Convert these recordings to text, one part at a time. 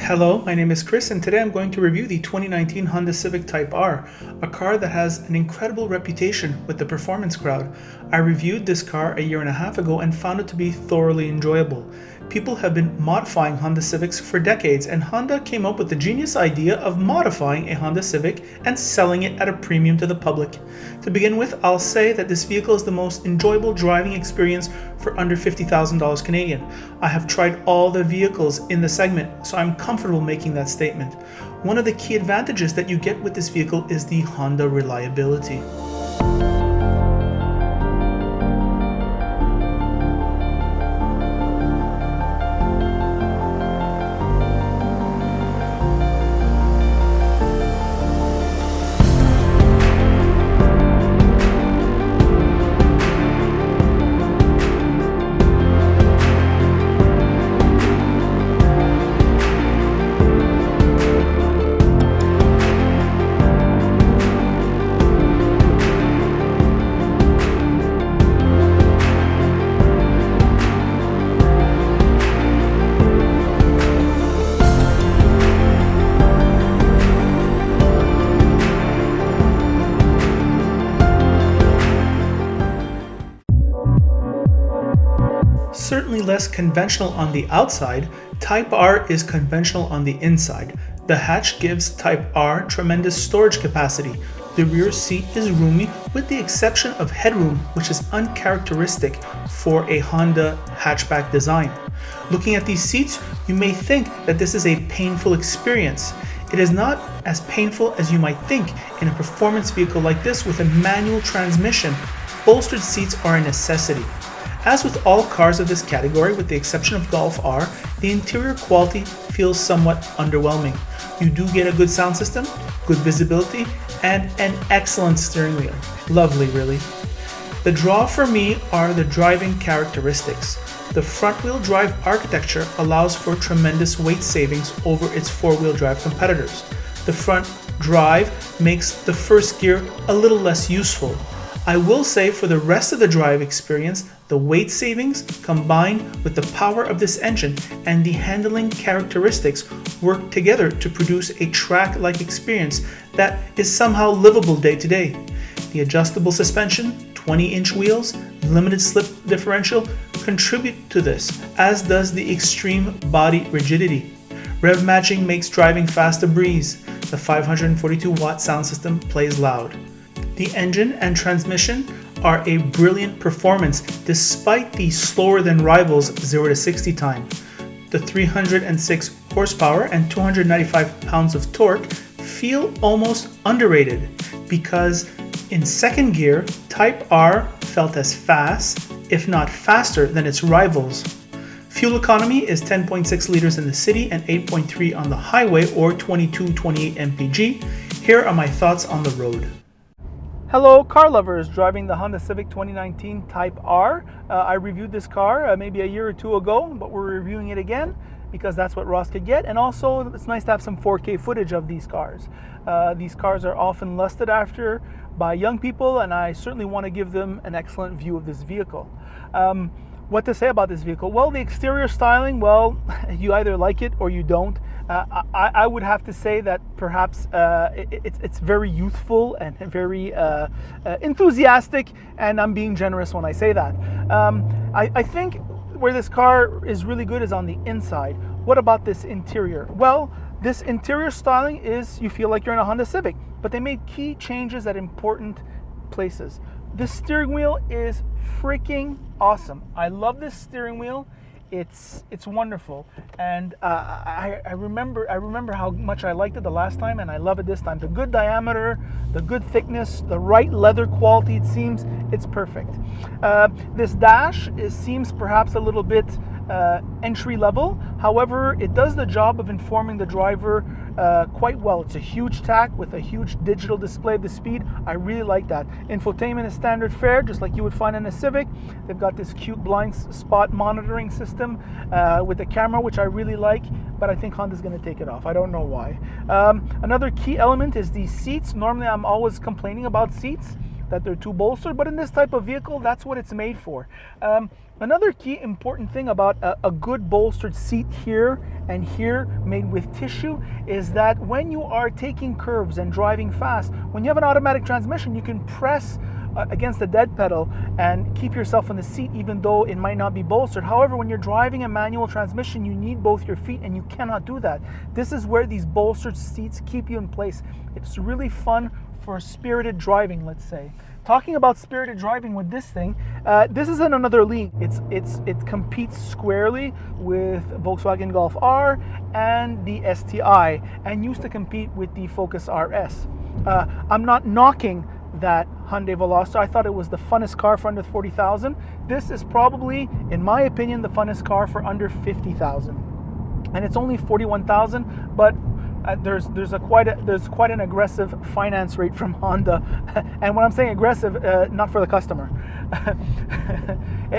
Hello, my name is Chris, and today I'm going to review the 2019 Honda Civic Type R, a car that has an incredible reputation with the performance crowd. I reviewed this car a year and a half ago and found it to be thoroughly enjoyable. People have been modifying Honda Civics for decades, and Honda came up with the genius idea of modifying a Honda Civic and selling it at a premium to the public. To begin with, I'll say that this vehicle is the most enjoyable driving experience for under $50,000 Canadian. I have tried all the vehicles in the segment, so I'm comfortable making that statement. One of the key advantages that you get with this vehicle is the Honda reliability. Certainly less conventional on the outside, Type R is conventional on the inside. The hatch gives Type R tremendous storage capacity. The rear seat is roomy with the exception of headroom, which is uncharacteristic for a Honda hatchback design. Looking at these seats, you may think that this is a painful experience. It is not as painful as you might think in a performance vehicle like this with a manual transmission. Bolstered seats are a necessity. As with all cars of this category, with the exception of Golf R, the interior quality feels somewhat underwhelming. You do get a good sound system, good visibility, and an excellent steering wheel. Lovely, really. The draw for me are the driving characteristics. The front-wheel drive architecture allows for tremendous weight savings over its four-wheel drive competitors. The front drive makes the first gear a little less useful. I will say for the rest of the drive experience, the weight savings combined with the power of this engine and the handling characteristics work together to produce a track-like experience that is somehow livable day to day. The adjustable suspension, 20-inch wheels, limited slip differential contribute to this, as does the extreme body rigidity. Rev-Matching makes driving fast a breeze. The 542-watt sound system plays loud. The engine and transmission are a brilliant performance despite the slower than rivals 0 to 60 time. The 306 horsepower and 295 pounds of torque feel almost underrated because in second gear, Type R felt as fast, if not faster, than its rivals. Fuel economy is 10.6 liters in the city and 8.3 on the highway, or 22-28 mpg. Here are my thoughts on the road. Hello car lovers driving the Honda Civic 2019 Type R. I reviewed this car maybe a year or two ago, but we're reviewing it again because that's what Ross could get, and also it's nice to have some 4K footage of these cars. These cars are often lusted after by young people, and I certainly want to give them an excellent view of this vehicle. What to say about this vehicle? Well, the exterior styling, well, you either like it or you don't. I would have to say that perhaps it's very youthful and very enthusiastic, and I'm being generous when I say that. I think where this car is really good is on the inside. What about this interior? Well, this interior styling is, you feel like you're in a Honda Civic, but they made key changes at important places. The steering wheel is freaking awesome. I love this steering wheel. It's wonderful, and I remember how much I liked it the last time, and I love it this time. The good diameter, the good thickness, the right leather quality. It seems it's perfect. This dash seems perhaps a little bit entry level. However, it does the job of informing the driver quite well. It's a huge tack with a huge digital display of the speed. I really like that. Infotainment is standard fare, just like you would find in a Civic. They've got this cute blind spot monitoring system with the camera, which I really like, but I think Honda's going to take it off. I don't know why. Another key element is the seats. Normally I'm always complaining about seats. that they're too bolstered, but in this type of vehicle, that's what it's made for. Another key important thing about a good bolstered seat here and here made with tissue is that when you are taking curves and driving fast, when you have an automatic transmission, you can press against the dead pedal and keep yourself in the seat even though it might not be bolstered. However, when you're driving a manual transmission, you need both your feet and you cannot do that. This is where these bolstered seats keep you in place. It's really fun for spirited driving, let's say. Talking about spirited driving with this thing, this is in another league. It competes squarely with Volkswagen Golf R and the STI, and used to compete with the Focus RS. I'm not knocking that Hyundai Veloster. I thought it was the funnest car for under 40,000. This is probably, in my opinion, the funnest car for under 50,000. And it's only 41,000, but there's quite an aggressive finance rate from Honda. And when I'm saying aggressive, not for the customer.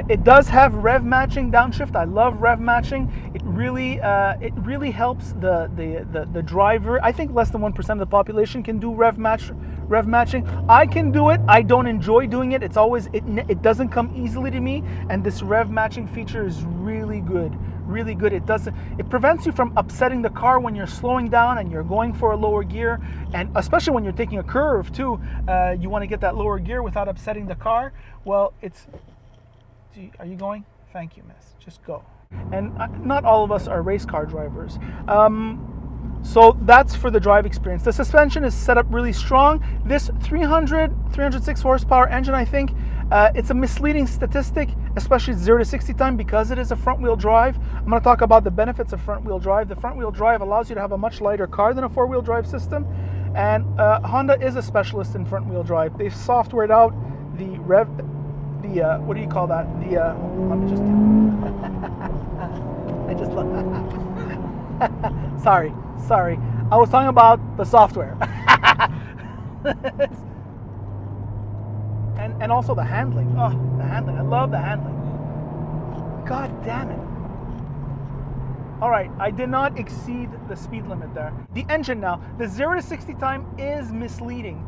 It does have rev-matching downshift. I love rev-matching. It really helps the driver. I think less than 1% of the population can do rev-matching. I can do it. I don't enjoy doing it. It doesn't come easily to me, and this rev-matching feature is really good. Really good. It prevents you from upsetting the car when you're slowing down and you're going for a lower gear, and especially when you're taking a curve too. You want to get that lower gear without upsetting the car. Well, are you going? Thank you, miss. Just go. And not all of us are race car drivers. So that's for the drive experience. The suspension is set up really strong. This 306 horsepower engine, I think, it's a misleading statistic, especially 0 to 60 time, because it is a front-wheel drive. I'm going to talk about the benefits of front-wheel drive. The front-wheel drive allows you to have a much lighter car than a four-wheel drive system, and Honda is a specialist in front-wheel drive. They've softwared out what do you call that? Let me just. I just love. Sorry. I was talking about the software. And also the handling. Oh, the handling. I love the handling. God damn it. All right, I did not exceed the speed limit there. The engine now, the 0 to 60 time is misleading.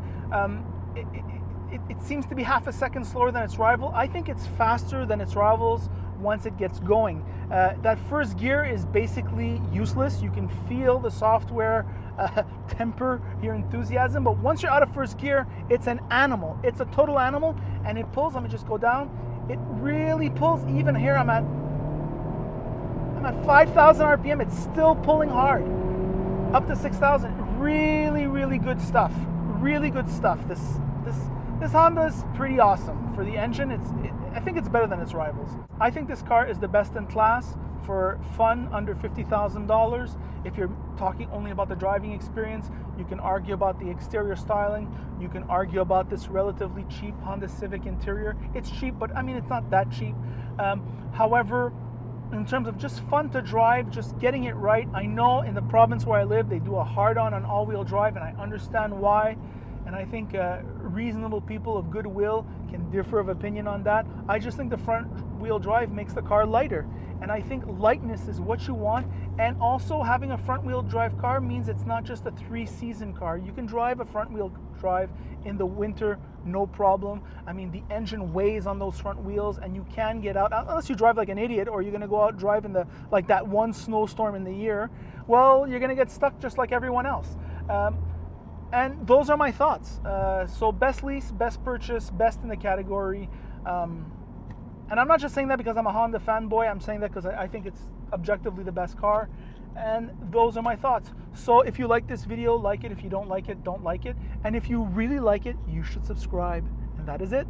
It seems to be half a second slower than its rival. I think it's faster than its rivals once it gets going. That first gear is basically useless. You can feel the software temper your enthusiasm, but once you're out of first gear, it's an animal. It's a total animal, and it pulls. Let me just go down. It really pulls. Even here, I'm at 5,000 RPM. It's still pulling hard. Up to 6,000. Really good stuff. Really good stuff. This Honda is pretty awesome. For the engine, I think it's better than its rivals. I think this car is the best in class for fun under $50,000. If you're talking only about the driving experience, you can argue about the exterior styling. You can argue about this relatively cheap Honda Civic interior. It's cheap, but I mean, it's not that cheap. However, in terms of just fun to drive, just getting it right, I know in the province where I live, they do a hard-on on all-wheel drive, and I understand why. And I think reasonable people of goodwill can differ of opinion on that. I just think the front wheel drive makes the car lighter. And I think lightness is what you want. And also having a front wheel drive car means it's not just a 3-season car. You can drive a front wheel drive in the winter, no problem. I mean, the engine weighs on those front wheels, and you can get out, unless you drive like an idiot, or you're gonna go out and drive in like that one snowstorm in the year. Well, you're gonna get stuck just like everyone else. And those are my thoughts. So best lease, best purchase, best in the category. And I'm not just saying that because I'm a Honda fanboy. I'm saying that because I think it's objectively the best car. And those are my thoughts. So if you like this video, like it. If you don't like it, don't like it. And if you really like it, you should subscribe. And that is it.